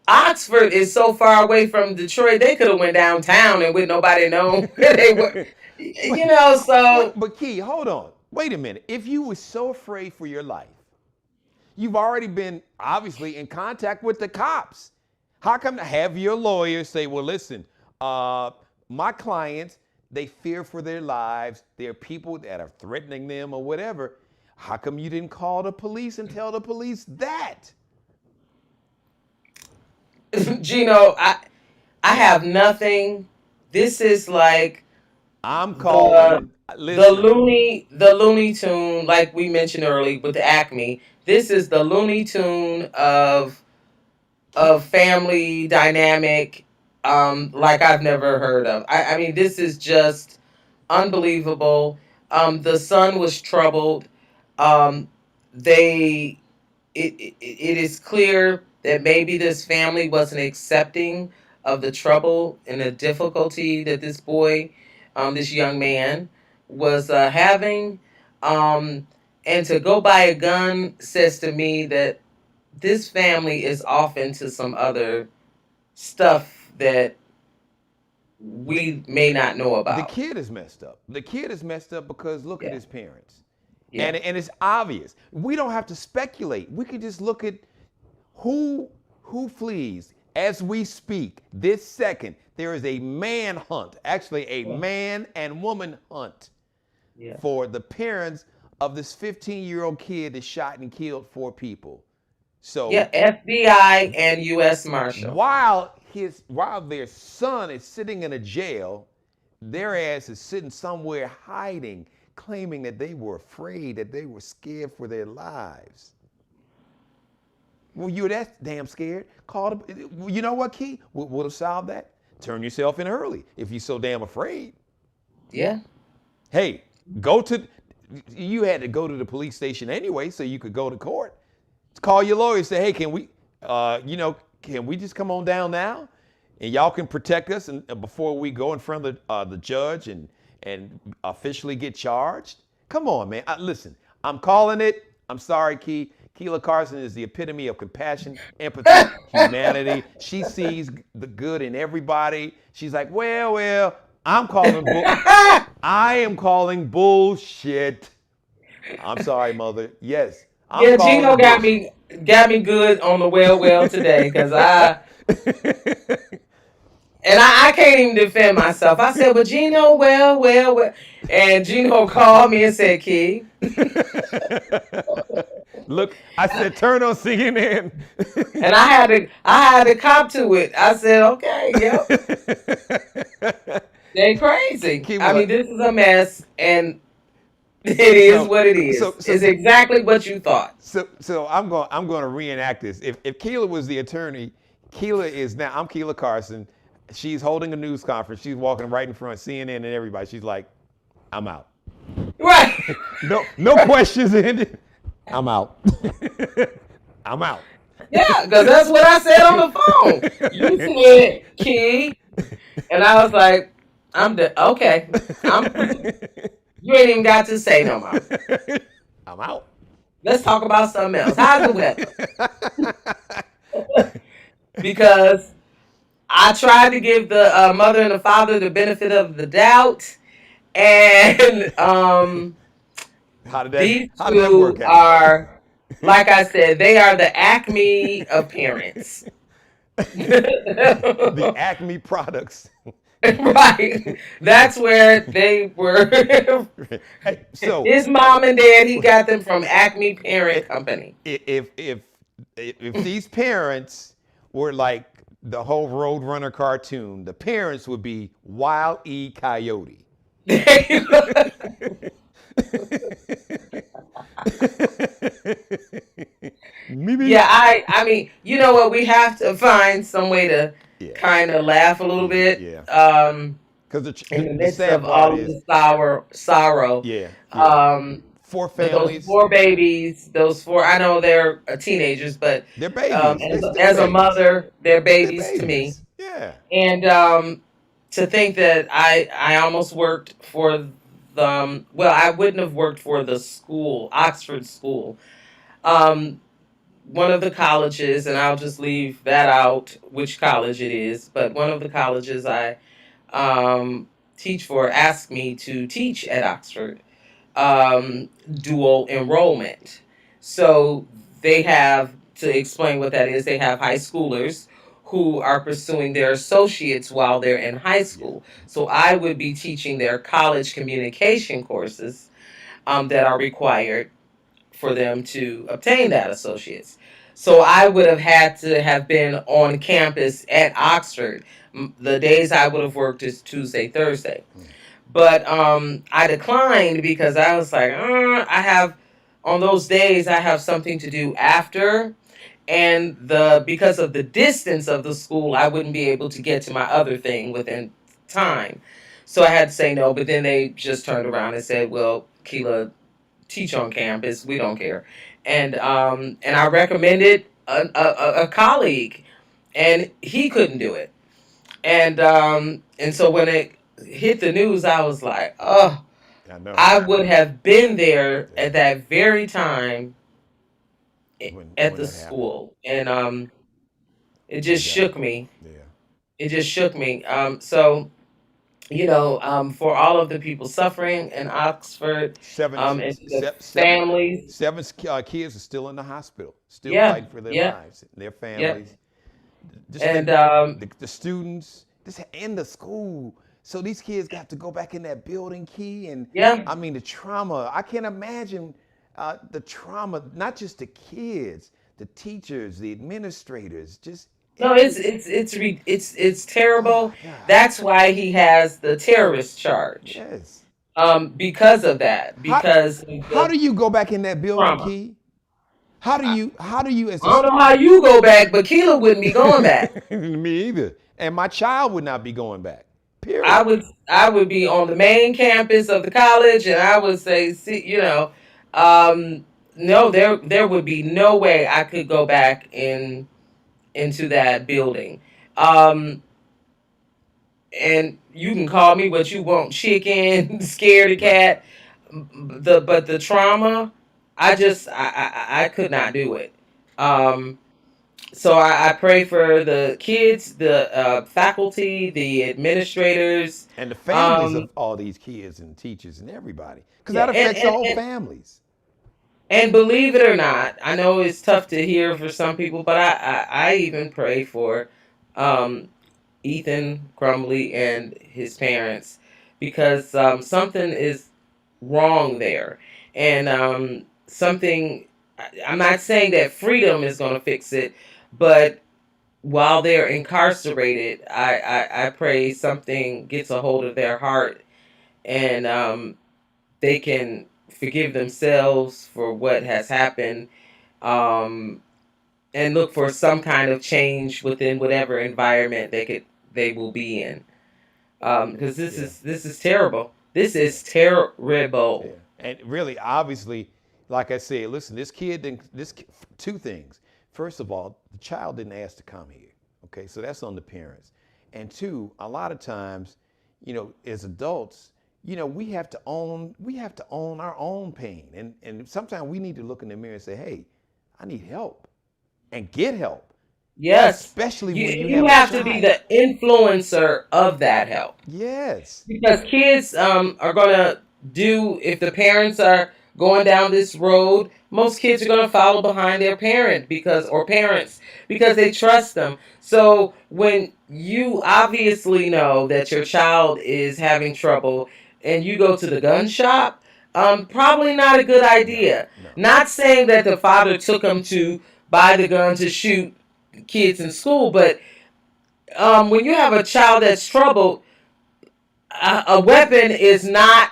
Oxford is so far away from Detroit. They could have went downtown and with nobody know where they were. You know, so But Key, hold on. Wait a minute. If you were so afraid for your life, you've already been obviously in contact with the cops. How come to have your lawyer say, well, listen, my clients, they fear for their lives. There are people that are threatening them or whatever. How come you didn't call the police and tell the police that? Geno, I have nothing. This is like I'm the calling, listen, the Looney Tune, like we mentioned earlier with the Acme. This is the Looney Tune of family dynamic, like I've never heard of. I mean, this is just unbelievable. The son was troubled. Um, they it is clear that maybe this family wasn't accepting of the trouble and the difficulty that this boy, this young man, was having. Um, and to go buy a gun says to me that this family is off into some other stuff that the, we may not know the about. kid is messed up. The kid is messed up because look at Yeah, his parents. yeah, And it's obvious. We don't have to speculate. We can just look at who flees as we speak. This second, there is a manhunt, actually a yeah, man and woman hunt yeah. for the parents of this 15-year-old kid that shot and killed 4 people. Yeah, So FBI and U.S. Marshal. while their son is sitting in a jail, their ass is sitting somewhere hiding, claiming that they were afraid, that they were scared for their lives. Well, you're that damn scared. Call the, you know what, Key? Would have solved that. Turn yourself in early if you're so damn afraid. Yeah. Hey, go to. You had to go to the police station anyway, so you could go to court. Call your lawyer. Say, hey, can we, can we just come on down now, and y'all can protect us, and before we go in front of the judge and officially get charged. Come on, man. Listen, I'm calling it. I'm sorry, Key. Keela Carson is the epitome of compassion, empathy, humanity. She sees the good in everybody. She's like, well, I am calling bullshit. I'm sorry, mother. Yes, I'm Yeah, calling Gino bullshit. got me good on the well today because I can't even defend myself. I said, well, Gino, well, and Gino called me and said, Key. Look, I said, turn on CNN. And I had to cop to it. I said, okay, yep, they crazy. Key I was mean, like, this is a mess, and it is so, what it so, is. so, It's exactly what you thought. so I'm going to reenact this. If Keela was the attorney, Keela is now. I'm Keela Carson. She's holding a news conference. She's walking right in front of CNN and everybody. She's like, I'm out. Right. No questions in. I'm out. I'm out. Yeah, because that's what I said on the phone. You said, Key, and I was like, I'm the okay. You ain't even got to say no more. I'm out. Let's talk about something else. How's the weather? Because I tried to give the mother and the father the benefit of the doubt, and these How did that two work out? are, like I said, they are the acme of parents. The Acme products. Right. That's where they were. Hey, so His mom and dad, he got them from Acme Parent Company. if these parents were like the whole Roadrunner cartoon, the parents would be Wild E. Coyote. Maybe. Yeah, I mean, you know what? We have to find some way to Yeah, kind of laugh a little bit. yeah. Because In the the midst sad of part all of is, the sorrow. yeah, yeah. Um, 4 but those families, 4 babies, those 4, I know they're teenagers, but they're babies. They're still as a babies. mother, they're They're babies to me. babies. Yeah. And to think that I almost worked for well, I wouldn't have worked for the school, Oxford school. Um, one of the colleges, and I'll just leave that out, which college it is, but one of the colleges I um, teach for asked me to teach at Oxford, dual enrollment. So they have, to explain what that is, they have high schoolers who are pursuing their associates while they're in high Yeah. school. So I would be teaching their college communication courses that are required for them to obtain that associates. So I would have had to have been on campus at Oxford. The days I would have worked is Tuesday, Thursday. Mm. But I declined because I was like, I have, on those days I have something to do after, and the because of the distance of the school, I wouldn't be able to get to my other thing within time. So I had to say no. But then they just turned around and said, "Well, Keela, teach on campus. We don't care." And I recommended a colleague, and he couldn't do it. And so when it hit the news, I was like, oh, I know. I would have been there at that very time at When the that happened. school, and it No just doubt. shook me. Yeah. It just shook me. So for all of the people suffering in Oxford, Seven, and to the seven, families, seven kids are still in the hospital, still yeah, fighting for their yeah, lives, their yeah, families. Just and think, the students, just in the school. So these kids got to go back in that building, Key, and yeah. I mean the trauma. I can't imagine the trauma. Not just the kids, the teachers, the administrators, just No, it's oh terrible. God, That's why he has the terrorist charge. yes. Because of that, How because of how do the you go back in that building, trauma. Key? How do you as I don't know how you go back, but Keela wouldn't be going back. a me either, and my child would not be going back. I Period. would I would be on the main campus of the college, and I would say, see, um, no, there would be no way I could go back into that building. Um, and you can call me what you want, chicken, scaredy Right. cat. But the trauma, I could not do it. Um, so I pray for the kids, the faculty, the administrators. And the families Um, of all these kids and teachers and everybody, because yeah, that and, affects the and, whole and families. and believe it or not, I know it's tough to hear for some people, but I even pray for um, Ethan Crumley and his parents, because something is wrong there. And something, I'm not saying that freedom is going to fix it, but while they're incarcerated, I pray something gets a hold of their heart, and they can forgive themselves for what has happened, um, and look for some kind of change within whatever environment they will be in. Because this Yeah. is this is terrible. This Yeah. is Yeah. terrible. And really, obviously, like I said, listen, this kid didn't, two things. First of all, the child didn't ask to come here. Okay. So that's on the parents. And two, a lot of times, as adults, we have to own our own pain. And sometimes we need to look in the mirror and say, hey, I need help and get help, Yes, especially you when you you have a have to be child. the influencer of that help. Yes. Because kids are gonna do, if the parents are going down this road, most kids are gonna follow behind their parent, parents, because they trust them. So when you obviously know that your child is having trouble and you go to the gun shop, probably not a good No, idea. no. Not saying that the father took him to buy the gun to shoot kids in school, but when you have a child that's troubled, a weapon is not,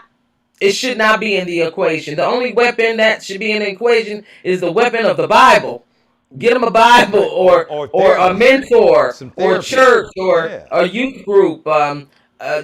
it should not be in the equation. The only weapon that should be in the equation is the weapon of the Bible. Get them a Bible, Right. Or or a therapy. mentor, Some or therapy. church, or Yeah. a youth group.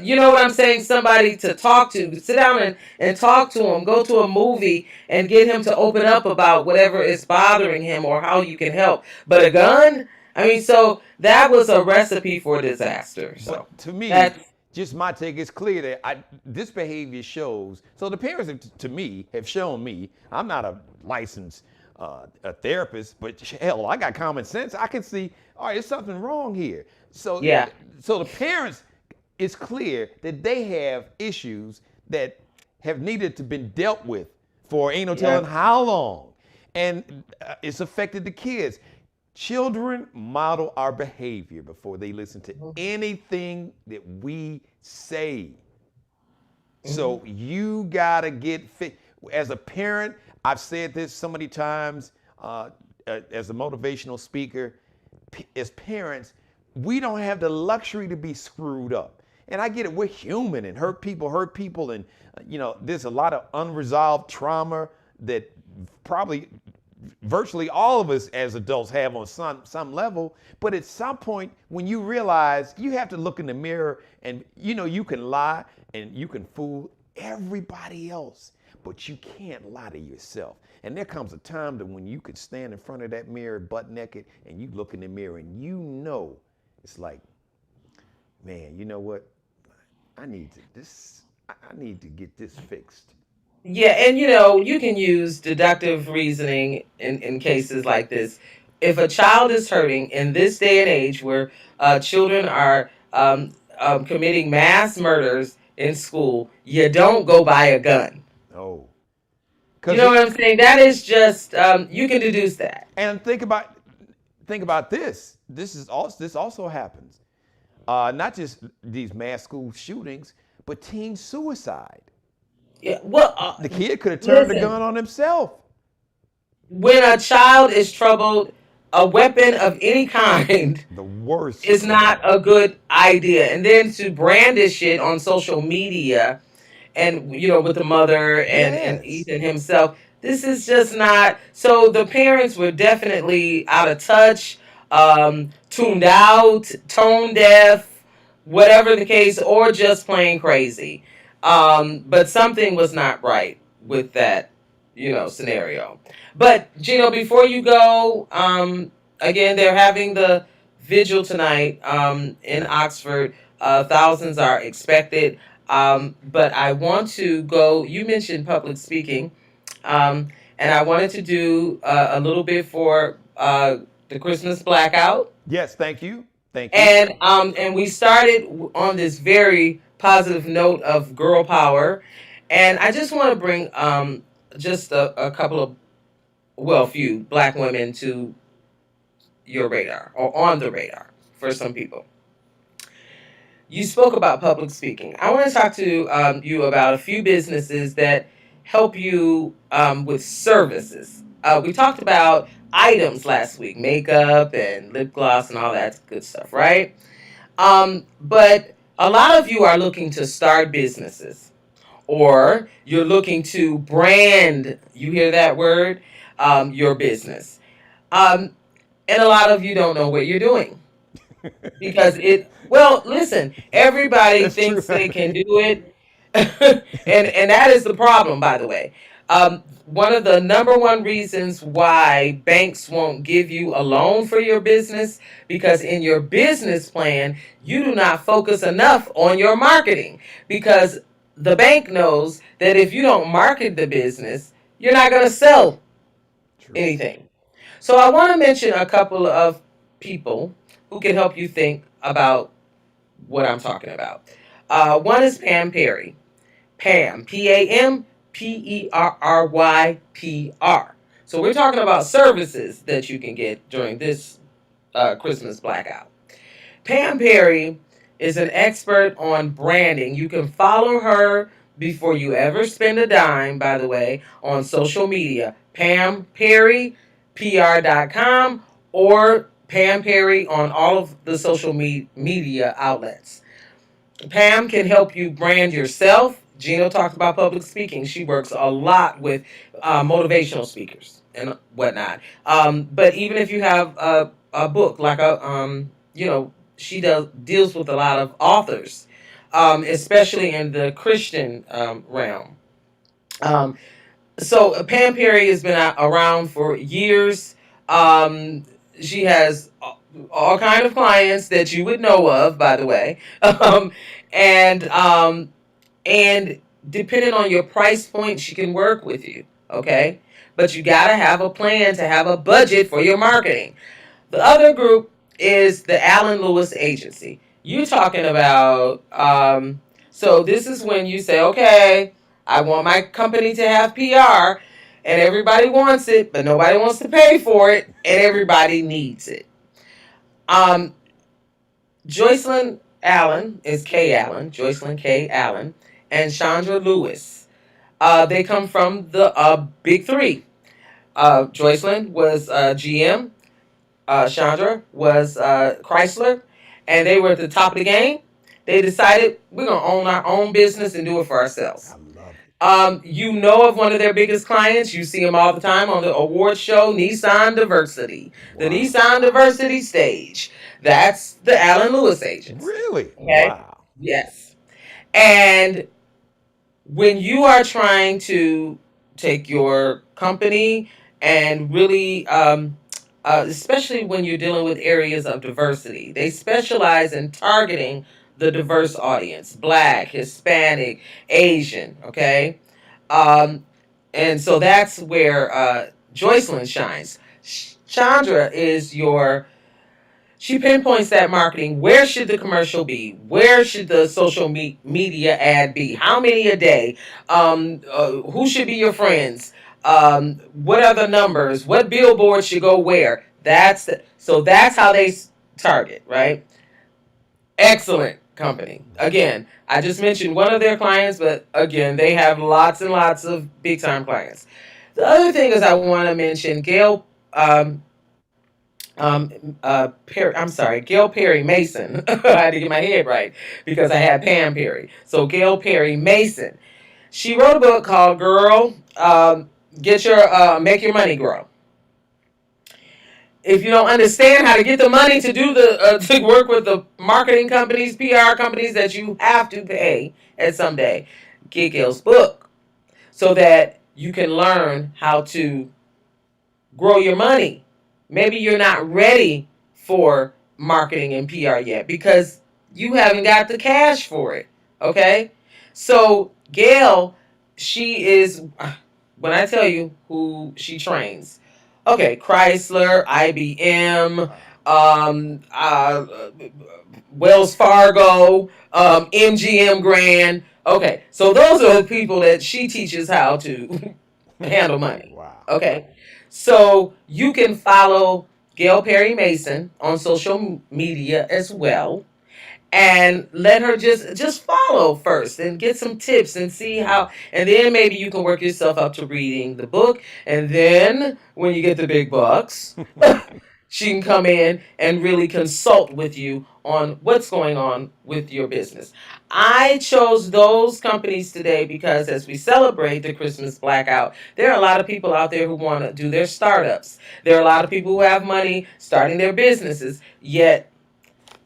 You know what I'm saying? Somebody to talk to. Sit down and talk to him. Go to a movie and get him to open up about whatever is bothering him or how you can help. But a gun? I mean, so that was a recipe for disaster. But So to me, that's, just my take is clear that this behavior shows. So the parents, to me, have shown me. I'm not a licensed a therapist, but hell, I got common sense. I can see, all right, there's something wrong here. So, Yeah. so the parents, it's clear that they have issues that have needed to been dealt with for ain't no telling Yeah. how long, and it's affected the kids. Children model our behavior before they listen to anything that we say. So you gotta get fit. As a parent, I've said this so many times. As a motivational speaker, as parents, we don't have the luxury to be screwed up. And I get it. We're human, and hurt people, and there's a lot of unresolved trauma that probably virtually all of us as adults have on some level. But at some point, when you realize you have to look in the mirror, and you can lie and you can fool everybody else, but you can't lie to yourself. And there comes a time that when you could stand in front of that mirror butt naked and you look in the mirror and it's like, man, you know what? I need to get this fixed. Yeah, and you can use deductive reasoning in cases like this. If a child is hurting in this day and age where children are committing mass murders in school, you don't go buy a gun. Oh, You because know what I'm saying? That is just you can deduce that. and think about this. This also happens. Not just these mass school shootings, but teen suicide. Yeah, well, The kid could have turned the listen, gun on himself. when a child is troubled, a weapon of any kind The worst. is not a good idea. And then to brandish it on social media and with the mother and Yes. Ethan himself, this is just not. So the parents were definitely out of touch, tuned out, tone deaf, whatever the case, or just plain crazy. But something was not right with that scenario. But Gino, before you go, again, they're having the vigil tonight in Oxford. Thousands are expected. But I want to go. You mentioned public speaking, and I wanted to do a little bit for the Christmas blackout. Yes. Thank you. Thank you. And we started on this very positive note of girl power, and I just want to bring just a couple of few black women to your radar or on the radar for some people. You spoke about public speaking. I want to talk to you about a few businesses that help you with services. We talked about items last week, makeup and lip gloss and all that good stuff, right? But a lot of you are looking to start businesses, or you're looking to brand, you hear that word, your business. Um, and a lot of you don't know what you're doing because listen, everybody That's true. thinks they can do it. And that is the problem, by the way. One of the number one reasons why banks won't give you a loan for your business, because in your business plan you do not focus enough on your marketing, because the bank knows that if you don't market the business, you're not going to sell True. anything. So I want to mention a couple of people who can help you think about what I'm talking about. One is Pam Perry. Pam, PAMPERRYPR. So we're talking about services that you can get during this Christmas blackout. Pam Perry is an expert on branding. You can follow her before you ever spend a dime, by the way, on social media. Pam Perry, PR.com, or Pam Perry on all of the social media outlets. Pam can help you brand yourself. Gino talked about public speaking. She works a lot with motivational speakers and whatnot. But even if you have a book, like she deals with a lot of authors, especially in the Christian realm. Um, so Pam Perry has been around for years. She has all kind of clients that you would know of, by the way, and and depending on your price point, she can work with you. Okay? But you got to have a plan to have a budget for your marketing. The other group is the Allen Lewis Agency. You're talking about, so this is when you say, okay, I want my company to have PR, and everybody wants it, but nobody wants to pay for it, and everybody needs it. Um, Joycelyn Allen is K. Allen, Joycelyn K. Allen, and Chandra Lewis. They come from the big three. Joycelyn was GM, Chandra was Chrysler, and they were at the top of the game. They decided we're gonna own our own business and do it for ourselves. I love it. You know of one of their biggest clients. You see them all the time on the award show, Nissan Diversity, the Wow. Nissan Diversity stage. That's the Allen Lewis Agency. Really? Okay. Wow. Yes. And when you are trying to take your company and really, especially when you're dealing with areas of diversity, they specialize in targeting the diverse audience: Black, Hispanic, Asian. Okay. Um, and so that's where Joycelyn shines. Chandra is your, she pinpoints that marketing. Where should the commercial be? Where should the social media ad be? How many a day? Who should be your friends? What are the numbers? What billboards should go where? So that's how they target, right? Excellent company. Again, I just mentioned one of their clients, but again, they have lots and lots of big time clients. The other thing is I want to mention Gail. I'm sorry, Gail Perry Mason. I had to get my head right because I had Pam Perry. So Gail Perry Mason. She wrote a book called "Girl, Get Your Make Your Money Grow." If you don't understand how to get the money to do the to work with the marketing companies, PR companies that you have to pay at some day, get Gail's book so that you can learn how to grow your money. Maybe you're not ready for marketing and PR yet because you haven't got the cash for it. Okay? So, Gail, she is, when I tell you who she trains, okay, Chrysler, IBM, Wells Fargo, MGM Grand. Okay, so those are the people that she teaches how to handle money. Wow. Okay. So you can follow Gail Perry Mason on social media as well, and let her just follow first and get some tips and see how, and then maybe you can work yourself up to reading the book, and then when you get the big bucks, she can come in and really consult with you on what's going on with your business. I chose those companies today because as we celebrate the Christmas blackout, there are a lot of people out there who want to do their startups. There are a lot of people who have money starting their businesses, yet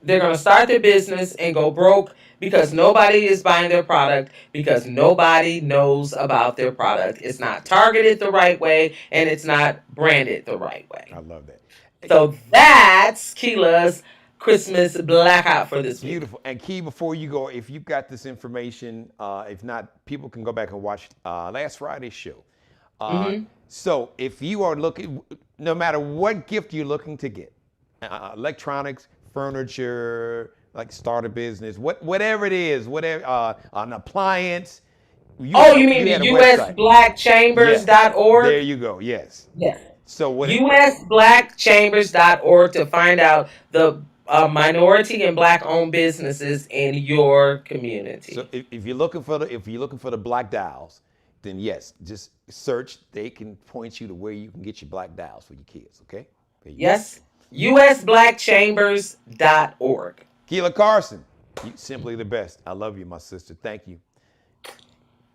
they're going to start their business and go broke because nobody is buying their product, because nobody knows about their product. It's not targeted the right way and it's not branded the right way. I love that. So that's Keela's Christmas blackout for this week. Beautiful. And Key, before you go, if you've got this information, if not, people can go back and watch last Friday's show. So if you are looking, no matter what gift you're looking to get, electronics, furniture, like start a business, whatever it is, whatever, an appliance. You mean the usblackchambers.org? There you go. Yes. Yes. So usblackchambers.org to find out the minority and Black-owned businesses in your community. So if you're looking for the black dials, then yes, just search. They can point you to where you can get your black dials for your kids. Okay. Yes. usblackchambers.org. Keela Carson, you simply the best. I love you, my sister. Thank you.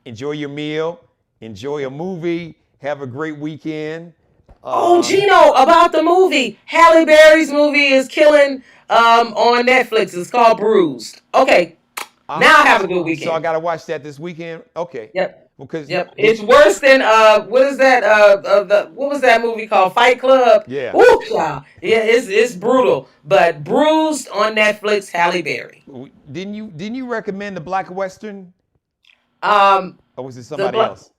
Enjoy your meal. Enjoy a movie. Have a great weekend. Geno, about the movie. Halle Berry's movie is killing on Netflix. It's called Bruised. Okay. Now have a good weekend. So I gotta watch that this weekend. Okay. Yep. Because it's worse than what is that? What was that movie called? Fight Club. Yeah. Ooh, yeah. It's brutal. But Bruised on Netflix. Halle Berry. Didn't you recommend the Black Western? Or was it somebody else?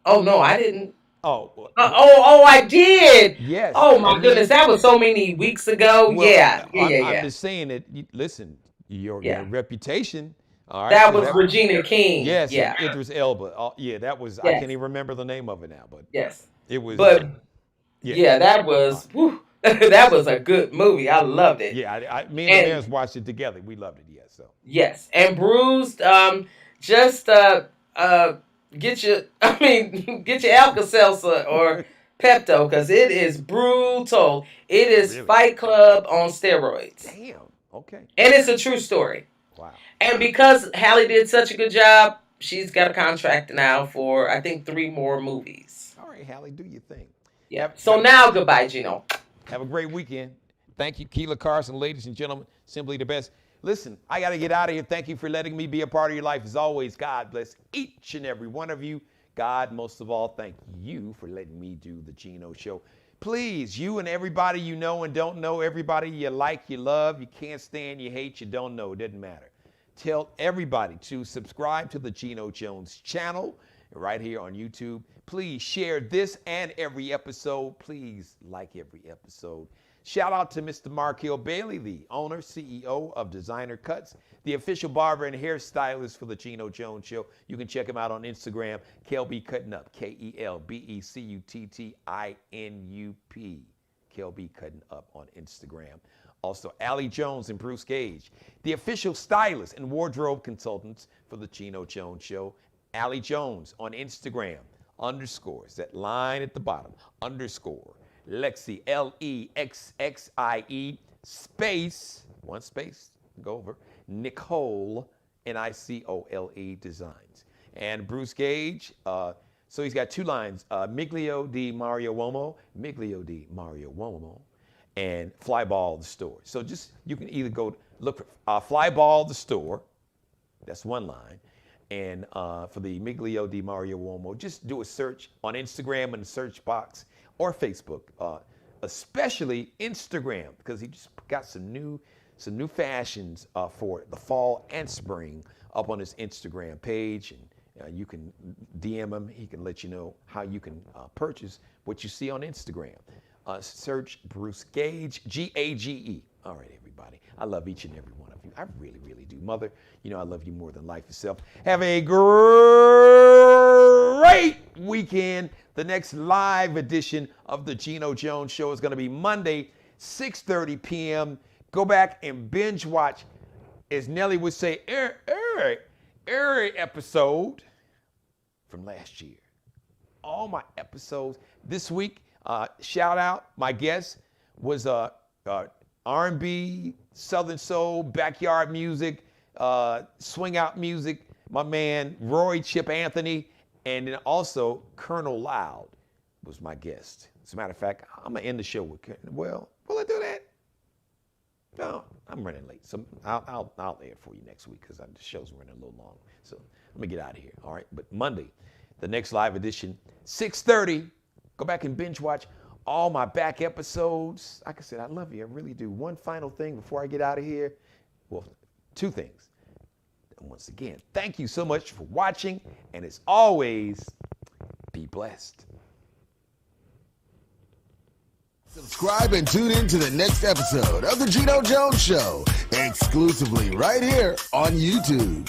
Oh no, I didn't. Oh, I did. yes. Oh my And goodness, then, that was so many weeks ago. well, Yeah, yeah, yeah, I'm yeah, just saying that. Listen, your yeah. reputation. All right, That because was that. Regina King. Yes, Yeah, and Idris Elba. Yeah, that was. I can't yes, even remember the name of it now, but yes. it was. But Yeah. yeah, that All was right. whew, that was a good movie. I loved it. Yeah, me and the And Mariners watched it together. We loved it. Yeah, so. yes, and Bruised. Just uh, get your. I mean, get your Alka Seltzer or Pepto because it is brutal. It is Really? Fight Club on steroids, Damn. Okay. and it's a true story. Wow. And because Halle did such a good job, she's got a contract now for I think 3 more movies. All right, Hallie, do your thing. Yeah. So now goodbye, Geno. Have a great weekend. Thank you, Keela Carson, ladies and gentlemen. Simply the best. Listen, I got to get out of here. Thank you for letting me be a part of your life. As always, God bless each and every one of you. God, most of all, thank you for letting me do the Geno Show. Please, you and everybody you know and don't know, everybody you like, you love, you can't stand, you hate, you don't know, it doesn't matter. Tell everybody to subscribe to the Geno Jones channel right here on YouTube. Please share this and every episode. Please like every episode. Shout out to Mr. Markell Bailey, the owner, CEO of Designer Cuts, the official barber and hairstylist for the Geno Jones Show. You can check him out on Instagram, Kelby Cutting Up, KelBeCuttinup, Kelby Cutting Up on Instagram. Also, Allie Jones and Bruce Gage, the official stylist and wardrobe consultants for the Geno Jones Show. Allie Jones on Instagram, underscores, that line at the bottom, underscore, Lexi, Lexxie, space, one space, go over, Nicole, Nicole Designs. And Bruce Gage, so he's got 2 lines, Miglio di Mario Uomo, and Flyball the Store. So just, you can either go look for Flyball the Store, that's 1 line, and for the Miglio di Mario Uomo, just do a search on Instagram in the search box or Facebook, especially Instagram, because he just got some new fashions for the fall and spring up on his Instagram page, and you can DM him. He can let you know how you can purchase what you see on Instagram. Search Bruce Gage, Gage. All right, everybody. I love each and every one of you. I really, really do. Mother, you know I love you more than life itself. Have a great weekend. The next live edition of the Geno Jones Show is going to be Monday, 6:30 p.m. Go back and binge watch, as Nelly would say, every episode from last year. All my episodes this week. Shout out, my guest was R&B, Southern Soul, backyard music, swing out music. My man Roy Chip Anthony, and then also Colonel Loud was my guest. As a matter of fact, I'm gonna end the show with, well, will I do that? No, I'm running late, so I'll air it for you next week because the show's running a little long. So let me get out of here. All right, but Monday, the next live edition, 6:30. Go back and binge watch all my back episodes. Like I said, I love you. I really do. One final thing before I get out of here. Well, 2 things. And once again, thank you so much for watching. And as always, be blessed. Subscribe and tune in to the next episode of The Geno Jones Show, exclusively right here on YouTube.